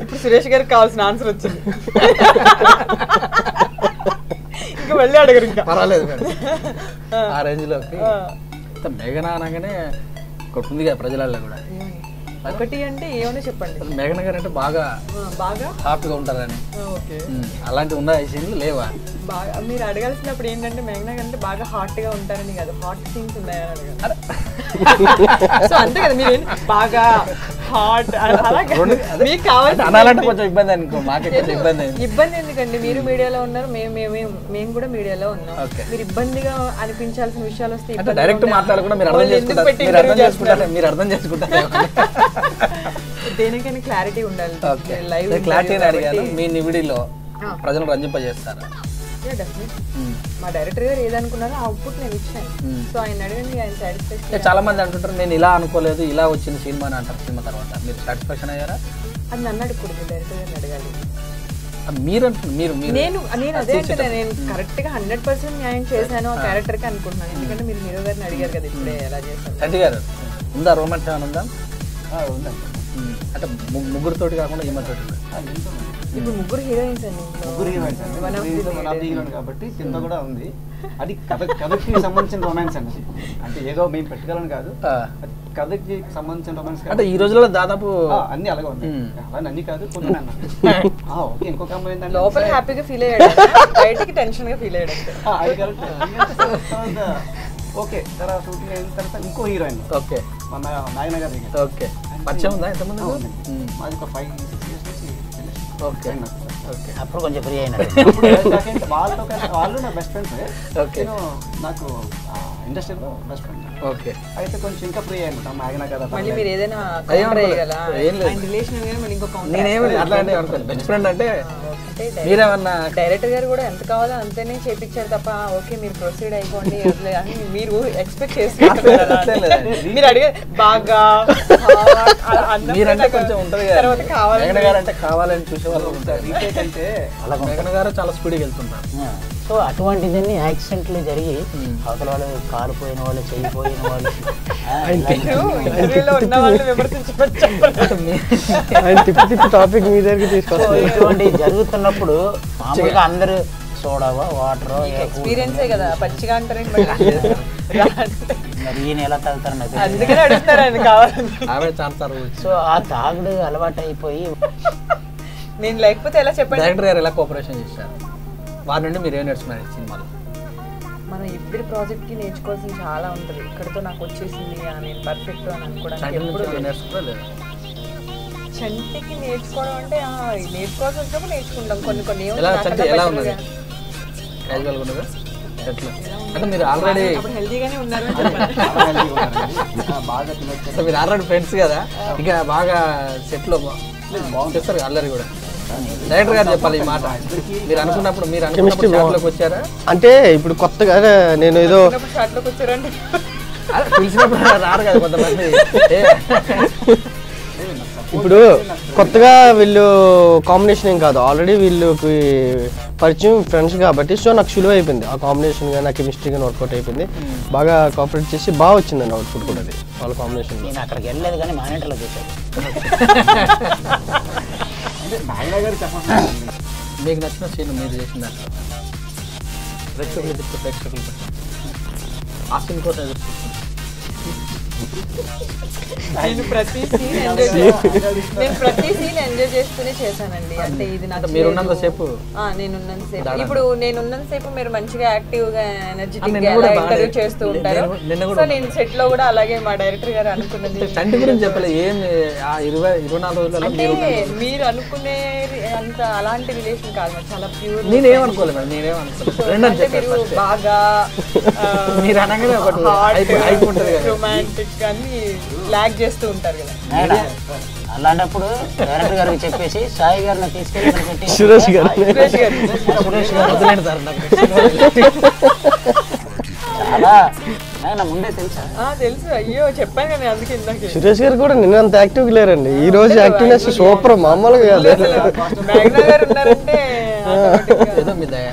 ఇప్పుడు సురేష్ గారికి కావాల్సిన ఆన్సర్ వచ్చింది. ఇంకా వెళ్ళి అడగరు. ఇంకా పర్వాలేదు ఆ రేంజ్లోకి. మేఘన అనగానే ఒకటి ఉంది కదా ప్రజలలో కూడా. ఒకటి అంటే ఏమన్నా చెప్పండి. మేఘన గారు అంటే బాగా బాగా హాపీగా ఉంటారని. అలాంటివి ఉన్నాయి సీన్లు లేవా? బాగా మీరు అడగాల్సినప్పుడు ఏంటంటే మేఘనా గారు అంటే బాగా హాట్ గా ఉంటారని కాదు, హాట్ సీన్స్ ఉన్నాయని అడగాలి. సో అంతే కదా, మీరు బాగా హాట్ మీకు కావాలి అనాలంటే కొంచెం ఇబ్బంది అనుకో. మాకు ఇబ్బంది ఎందుకండి, మీరు మీడియాలో ఉన్నారు, మేము కూడా మీడియాలో ఉన్నాం. మీరు ఇబ్బందిగా అనిపించాల్సిన విషయాలు వస్తే డైరెక్ట్ మాట్లాడకుండా మీరు అర్థం చేసుకుంటారు. దేనికైనా క్లారిటీ ఉండాలి. లైవ్ క్లారిటీ అడిగాను. మీ నివిడిలో ప్రజలను రంజింపజేస్తారా? మా డైరెక్టర్ గారు ఏదనుకున్నారో అవుట్పుట్ నేను ఇచ్చాను. సో ఆయన అడగండి, ఆయన సాటిస్ఫాక్షన్. చాలా మంది అంటుంటారు నేను ఇలా అనుకోలేదు, ఇలా వచ్చింది సినిమా అని అంటారు. సినిమా తర్వాత మీరు సాటిస్ఫాక్షన్ అయ్యారా? అది నన్ను అడగకూడదు, డైరెక్టర్ గారిని అడగాలి. నేను అదే అంటే నేను కరెక్ట్ గా 100% న్యాయం చేశాను ఆ క్యారెక్టర్ కి అనుకుంటున్నాను. ఎందుకంటే మీరు హీరో గారిని అడిగారు కదా ఇప్పుడే ఎలా చేశాను. శెట్టి గారు ఉందా రొమాన్స్ ఏమైనా ఉందా? అంటే ముగ్గురుతోటి కాకుండా ఈమెతోటి. ఇప్పుడు ముగ్గురు హీరోయిన్స్ అండి. కాబట్టి కింద కూడా ఉంది. అది కథకి సంబంధించిన రొమాన్స్ అండి. అంటే ఏదో మేము పెట్టగలను కాదు, కథకి సంబంధించిన రొమాన్స్. అంటే ఈ రోజుల్లో దాదాపు అన్ని అలాగే ఉన్నాయి. అలా అన్ని కాదు కొన్ని అన్న. ఓకే, ఇంకొక అమ్మాయి ఏంటంటే లోపల హ్యాపీగా ఫీల్ అయ్యాడు, బయటికి టెన్షన్ గా ఫీల్ అయ్యాడు. ఓకే, తర్వాత షూటింగ్ అయిన తర్వాత ఇంకో హీరోయిన్. ఓకే, మన నాయన గారి. ఓకే, పరిచయం ఉందా ఎంతమంది? మాది ఒక 5-6 years నుంచి. ఓకే ఓకే, అప్పుడు కొంచెం ఫ్రీ అయినా. వాళ్ళతో వాళ్ళు నా బెస్ట్ ఫ్రెండ్స్. ఓకే, నాకు ఇండస్ట్రీలో బెస్ట్ ఫ్రెండ్. ఓకే, అయితే కొంచెం ఇంకా ఫ్రీ అయ్యాను. మాగినా కదా మళ్ళీ మీరు ఏదైనా బెస్ట్ ఫ్రెండ్ అంటే మీరేమన్నా డైరెక్టర్ గారు కూడా ఎంత కావాలో అంతేనే చేపించారు తప్ప ఓకే మీరు ప్రొసీడ్ అయిపోండి అని మీరు ఎక్స్పెక్ట్ చేస్తున్నారు. మీరు అడిగే బాగా మీరంటే కొంచెం ఉంటుంది తర్వాత మేఘన గారు అంటే కావాలని చూసే వాళ్ళు ఉంటారు. రీటేక్ అంటే అలా మేఘన గారు చాలా స్పీడ్గా వెళ్తుంటారు. సో అటువంటిదన్నీ యాక్సిడెంట్లు జరిగి అవతల వాళ్ళు కాలిపోయిన వాళ్ళు, చెయ్యిపోయిన వాళ్ళు, టాపిక్ మీ దగ్గరికి తీసుకొస్తారు. ఇటువంటి జరుగుతున్నప్పుడు మామూలుగా అందరూ సోడావా వాటరో ఎక్స్పీరియన్సే కదా, పచ్చిగా అంటారండి. మరి ఈయన ఎలా తాగుతారు నాకు అందుకనే అడుగుతారండి కావాలి. సో ఆ తాగుడు అలవాటు అయిపోయి నేను లేకపోతే ఎలా చెప్పండి. డైరెక్టర్ గారు ఎలా కోఆపరేషన్ చేశారు? వారి నుండి మీరు ఏం నేర్చుకున్నారు ఈ సినిమాలో? మన ఇద్దరి ప్రాజెక్ట్ కి నేర్చుకోవాల్సిన చాలా ఉంటుంది. ఇక్కడతో నాకు వచ్చేసింది నేను పర్ఫెక్ట్ అని అనుకోవడానికి ఎప్పుడు నేర్చుకోలేదు. చంటికి నేర్చుకోవడం అంటే నేర్చుకోవాల్సి వచ్చినప్పుడు నేర్చుకుంటాం. కొన్ని కొన్ని అంటే మీరు ఆల్రెడీ హెల్దీగానే ఉన్నారు, మీరు ఆల్రెడీ ఫ్రెండ్స్ కదా, ఇక బాగా సెట్ లో బాగుంటారు. అల్లరి కూడా డైరెక్టర్ గారు చెప్పాలి ఈ మాట. మీరు అనుకున్నప్పుడు షాట్లోకి వచ్చారా? అంటే ఇప్పుడు కొత్తగా నేను ఏదో షాట్లోకి వచ్చారంటే పిలిచినప్పుడు రారు కదా కొంతమంది. ఇప్పుడు కొత్తగా వీళ్ళు కాంబినేషన్ ఏం కాదు, ఆల్రెడీ వీళ్ళకి పరిచయం ఫ్రెండ్స్ కాబట్టి. సో నాకు సులువు అయిపోయింది ఆ కాంబినేషన్ గా, నా కెమిస్ట్రీ గా వర్కౌట్ అయిపోయింది. బాగా కోఆపరేట్ చేసి బాగా వచ్చిందండి అవుట్పుట్ కూడా. అది వాళ్ళ కాంబినేషన్. నేను అక్కడికి వెళ్ళలేదు కానీ మానిటర్లో చూసాను. మీకు నచ్చిన సీన్ మీరు చేసిన దాంట్లో ప్రేక్షకులు ఆ సీన్ కోసం నేను ప్రతి సీన్ ఎంజాయ్ చేస్తూనే చేశానండి. అంటే ఇది నాకు మీరున్నంతసేపు ఇప్పుడు నేనున్నంతసేపు మీరు మంచిగా యాక్టివ్ గా ఎనర్జెటిక్ గా ఇంటర్వ్యూ చేస్తూ ఉంటారు. సో నేను సెట్ లో కూడా అలాగే మా డైరెక్టర్ గారు అనుకున్నది తండ్రి గురించి చెప్పలేదు. ఏం 24 రోజులలో మీరు అనుకునే అంత అలాంటి రిలేషన్ కాదు, చాలా ప్యూర్. నేనేమనుకోలేదు మేడం, నేనేమనుకోలేదు. మీరు బాగా మీరు అనగానే రొమాంటిక్ అని లాగ్ చేస్తూ ఉంటారు కదా. అలాంటప్పుడు డైరెక్టర్ గారికి చెప్పేసి సాయి గారిని తీసుకెళ్ళి సురేష్ గారు చాలా ముందే తెలుసా? తెలుసు. అయ్యో చెప్పాను కానీ అందుకే ఇందాక. సురేష్ గారు కూడా నిన్న అంత యాక్టివ్ లేరండి. ఈ రోజు యాక్టివ్నెస్ సూపర్, మామూలుగా కాదు. మేఘనా గారు ఉన్నారంటే ఏదో మీ దయ.